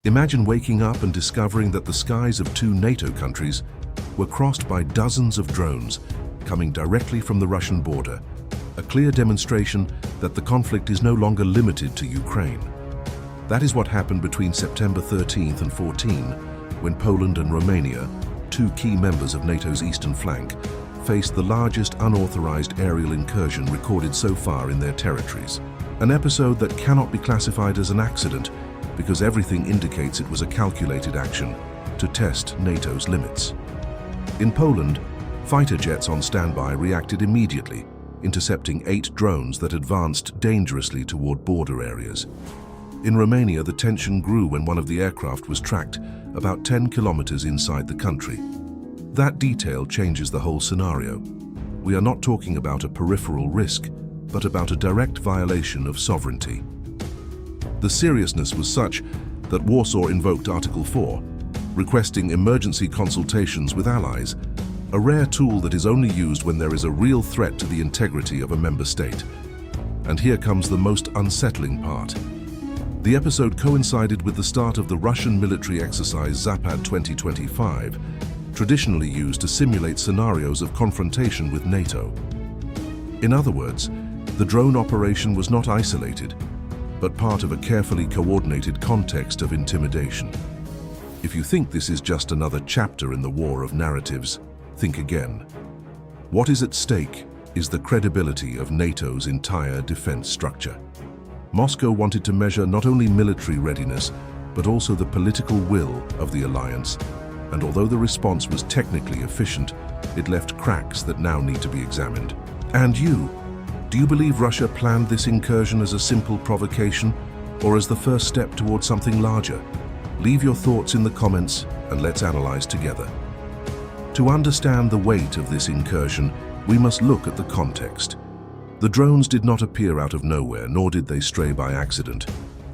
Imagine waking up and discovering that the skies of two NATO countries were crossed by dozens of drones coming directly from the Russian border, a clear demonstration that the conflict is no longer limited to Ukraine. That is what happened between September 13th and 14, when Poland and Romania, two key members of NATO's eastern flank, faced the largest unauthorized aerial incursion recorded so far in their territories. An episode that cannot be classified as an accident because everything indicates it was a calculated action to test NATO's limits. In Poland, fighter jets on standby reacted immediately, intercepting 8 drones that advanced dangerously toward border areas. In Romania, the tension grew when one of the aircraft was tracked about 10 kilometers inside the country. That detail changes the whole scenario. We are not talking about a peripheral risk, but about a direct violation of sovereignty. The seriousness was such that Warsaw invoked Article 4, requesting emergency consultations with allies, a rare tool that is only used when there is a real threat to the integrity of a member state. And here comes the most unsettling part. The episode coincided with the start of the Russian military exercise Zapad 2025, traditionally used to simulate scenarios of confrontation with NATO. In other words, the drone operation was not isolated, but part of a carefully coordinated context of intimidation. If you think this is just another chapter in the war of narratives, think again. What is at stake is the credibility of NATO's entire defense structure. Moscow wanted to measure not only military readiness, but also the political will of the alliance, and although the response was technically efficient, it left cracks that now need to be examined. And you? Do you believe Russia planned this incursion as a simple provocation, or as the first step towards something larger? Leave your thoughts in the comments and let's analyze together. To understand the weight of this incursion, we must look at the context. The drones did not appear out of nowhere, nor did they stray by accident.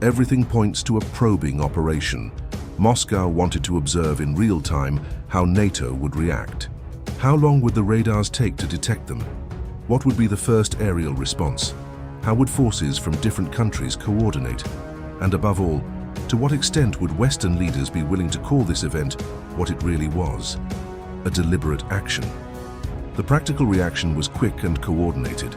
Everything points to a probing operation. Moscow wanted to observe in real time how NATO would react. How long would the radars take to detect them? What would be the first aerial response? How would forces from different countries coordinate? And above all, to what extent would Western leaders be willing to call this event what it really was? A deliberate action. The practical reaction was quick and coordinated.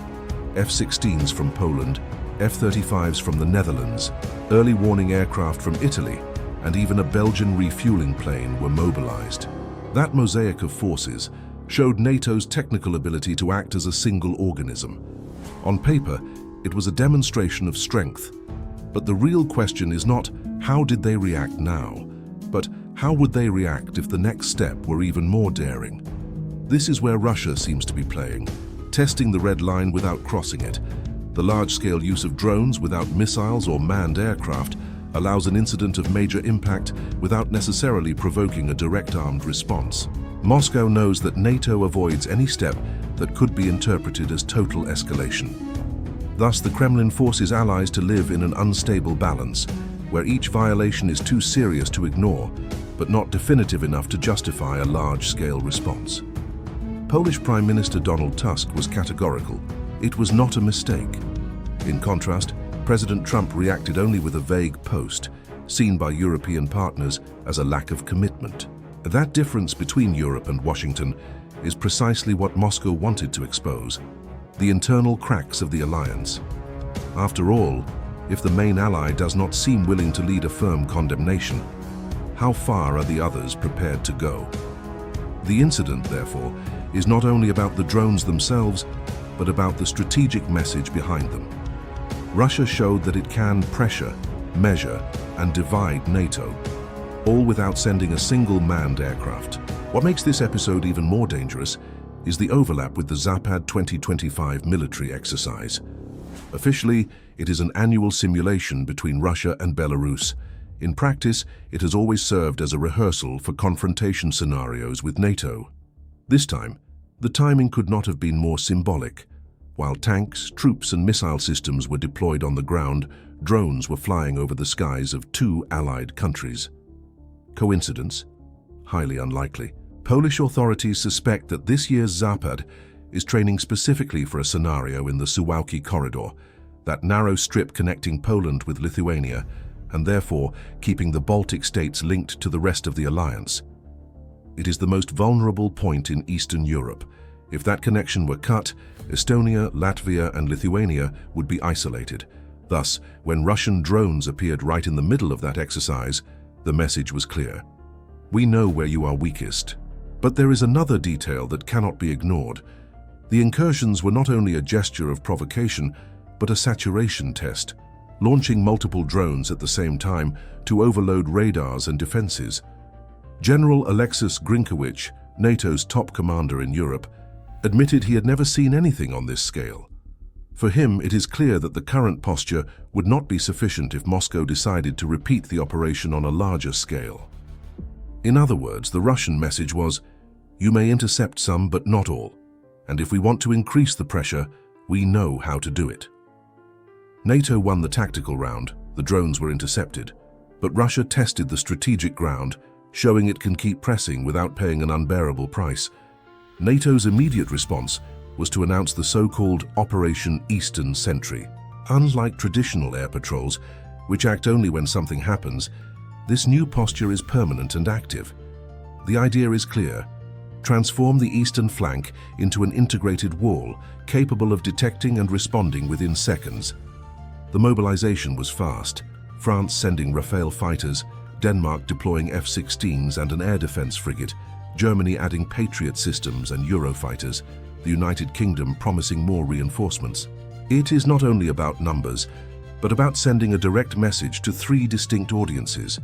F-16s from Poland, F-35s from the Netherlands, early warning aircraft from Italy, and even a Belgian refueling plane were mobilized. That mosaic of forces showed NATO's technical ability to act as a single organism. On paper, it was a demonstration of strength. But the real question is not how did they react now, but how would they react if the next step were even more daring? This is where Russia seems to be playing, testing the red line without crossing it. The large-scale use of drones without missiles or manned aircraft allows an incident of major impact without necessarily provoking a direct armed response. Moscow knows that NATO avoids any step that could be interpreted as total escalation. Thus, the Kremlin forces allies to live in an unstable balance, where each violation is too serious to ignore, but not definitive enough to justify a large-scale response. Polish Prime Minister Donald Tusk was categorical. It was not a mistake. In contrast, President Trump reacted only with a vague post, seen by European partners as a lack of commitment. That difference between Europe and Washington is precisely what Moscow wanted to expose, the internal cracks of the alliance. After all, if the main ally does not seem willing to lead a firm condemnation, how far are the others prepared to go? The incident, therefore, is not only about the drones themselves, but about the strategic message behind them. Russia showed that it can pressure, measure, and divide NATO, all without sending a single manned aircraft. What makes this episode even more dangerous is the overlap with the Zapad 2025 military exercise. Officially, it is an annual simulation between Russia and Belarus. In practice, it has always served as a rehearsal for confrontation scenarios with NATO. This time, the timing could not have been more symbolic. While tanks, troops, and missile systems were deployed on the ground, drones were flying over the skies of two allied countries. Coincidence? Highly unlikely. Polish authorities suspect that this year's Zapad is training specifically for a scenario in the Suwałki corridor, that narrow strip connecting Poland with Lithuania, and therefore keeping the Baltic states linked to the rest of the alliance. It is the most vulnerable point in Eastern Europe. If that connection were cut, Estonia, Latvia, and Lithuania would be isolated. Thus, when Russian drones appeared right in the middle of that exercise, the message was clear. We know where you are weakest. But there is another detail that cannot be ignored. The incursions were not only a gesture of provocation, but a saturation test, launching multiple drones at the same time to overload radars and defenses. General Alexis Grinkowicz, NATO's top commander in Europe, admitted he had never seen anything on this scale. For him, it is clear that the current posture would not be sufficient if Moscow decided to repeat the operation on a larger scale. In other words, the Russian message was, you may intercept some, but not all. And if we want to increase the pressure, we know how to do it. NATO won the tactical round, the drones were intercepted, but Russia tested the strategic ground, showing it can keep pressing without paying an unbearable price. NATO's immediate response was to announce the so-called Operation Eastern Sentry. Unlike traditional air patrols, which act only when something happens, this new posture is permanent and active. The idea is clear. Transform the eastern flank into an integrated wall capable of detecting and responding within seconds. The mobilization was fast, France sending Rafale fighters, Denmark deploying F-16s and an air defense frigate, Germany adding Patriot systems and Eurofighters, the United Kingdom promising more reinforcements. It is not only about numbers, but about sending a direct message to three distinct audiences.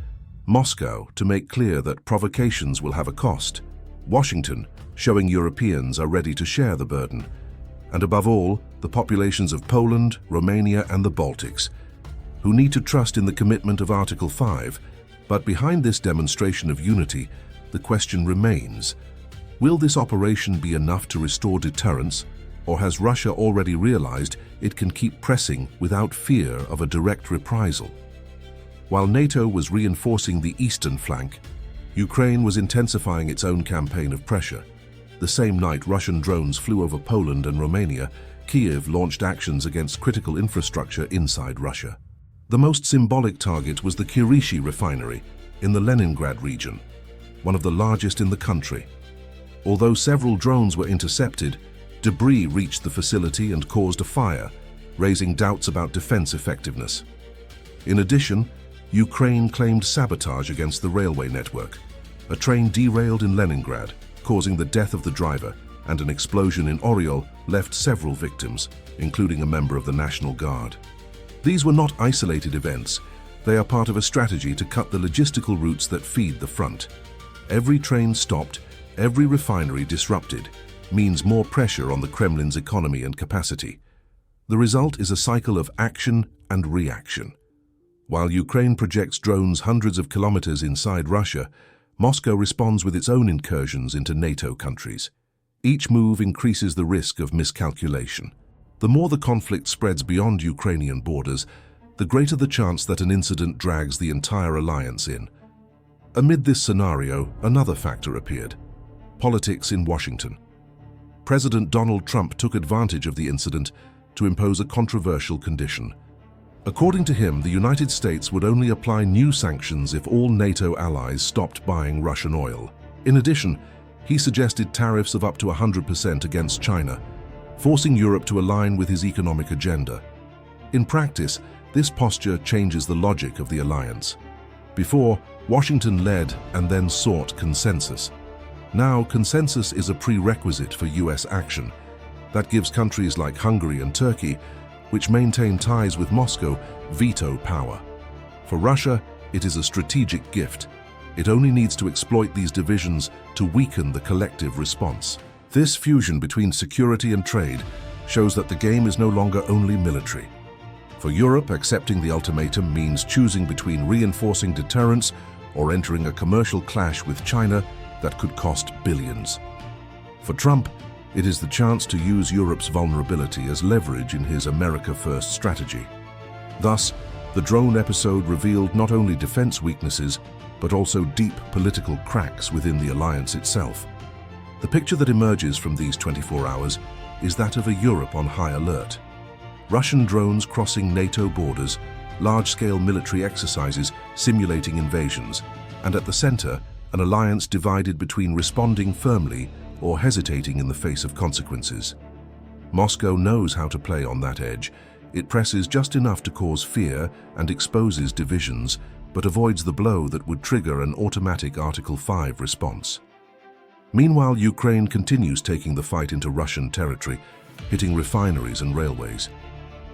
Moscow, to make clear that provocations will have a cost. Washington, showing Europeans are ready to share the burden. And above all, the populations of Poland, Romania, and the Baltics, who need to trust in the commitment of Article 5. But behind this demonstration of unity, the question remains, will this operation be enough to restore deterrence, or has Russia already realized it can keep pressing without fear of a direct reprisal? While NATO was reinforcing the eastern flank, Ukraine was intensifying its own campaign of pressure. The same night Russian drones flew over Poland and Romania, Kiev launched actions against critical infrastructure inside Russia. The most symbolic target was the Kirishi refinery in the Leningrad region, one of the largest in the country. Although several drones were intercepted, debris reached the facility and caused a fire, raising doubts about defense effectiveness. In addition, Ukraine claimed sabotage against the railway network. A train derailed in Leningrad, causing the death of the driver, and an explosion in Oryol left several victims, including a member of the National Guard. These were not isolated events. They are part of a strategy to cut the logistical routes that feed the front. Every train stopped, every refinery disrupted, means more pressure on the Kremlin's economy and capacity. The result is a cycle of action and reaction. While Ukraine projects drones hundreds of kilometers inside Russia, Moscow responds with its own incursions into NATO countries. Each move increases the risk of miscalculation. The more the conflict spreads beyond Ukrainian borders, the greater the chance that an incident drags the entire alliance in. Amid this scenario, another factor appeared: politics in Washington. President Donald Trump took advantage of the incident to impose a controversial condition. According to him, the United States would only apply new sanctions if all NATO allies stopped buying Russian oil. In addition, he suggested tariffs of up to 100% against China, forcing Europe to align with his economic agenda. In practice, this posture changes the logic of the alliance. Before, Washington led and then sought consensus. Now, consensus is a prerequisite for US action. That gives countries like Hungary and Turkey, which maintain ties with Moscow, veto power. For Russia, it is a strategic gift. It only needs to exploit these divisions to weaken the collective response. This fusion between security and trade shows that the game is no longer only military. For Europe, accepting the ultimatum means choosing between reinforcing deterrence or entering a commercial clash with China that could cost billions. For Trump, it is the chance to use Europe's vulnerability as leverage in his America First strategy. Thus, the drone episode revealed not only defense weaknesses, but also deep political cracks within the alliance itself. The picture that emerges from these 24 hours is that of a Europe on high alert. Russian drones crossing NATO borders, large-scale military exercises simulating invasions, and at the center, an alliance divided between responding firmly or hesitating in the face of consequences. Moscow knows how to play on that edge. It presses just enough to cause fear and exposes divisions, but avoids the blow that would trigger an automatic Article 5 response. Meanwhile, Ukraine continues taking the fight into Russian territory, hitting refineries and railways.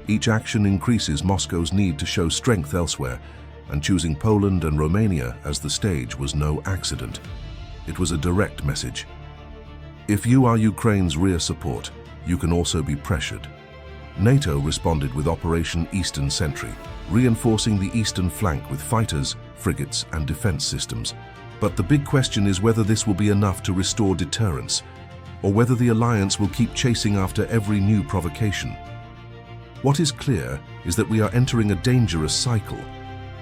Each action increases Moscow's need to show strength elsewhere, and choosing Poland and Romania as the stage was no accident. It was a direct message. If you are Ukraine's rear support, you can also be pressured. NATO responded with Operation Eastern Sentry, reinforcing the eastern flank with fighters, frigates, and defense systems. But the big question is whether this will be enough to restore deterrence, or whether the alliance will keep chasing after every new provocation. What is clear is that we are entering a dangerous cycle.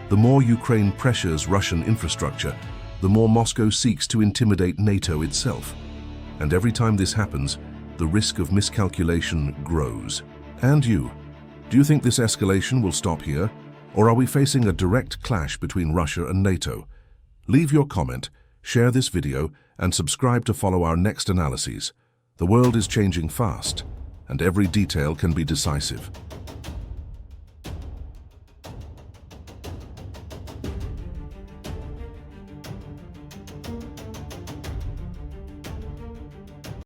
The more Ukraine pressures Russian infrastructure, the more Moscow seeks to intimidate NATO itself. And every time this happens, the risk of miscalculation grows. And you? Do you think this escalation will stop here? Or are we facing a direct clash between Russia and NATO? Leave your comment, share this video, and subscribe to follow our next analyses. The world is changing fast, and every detail can be decisive.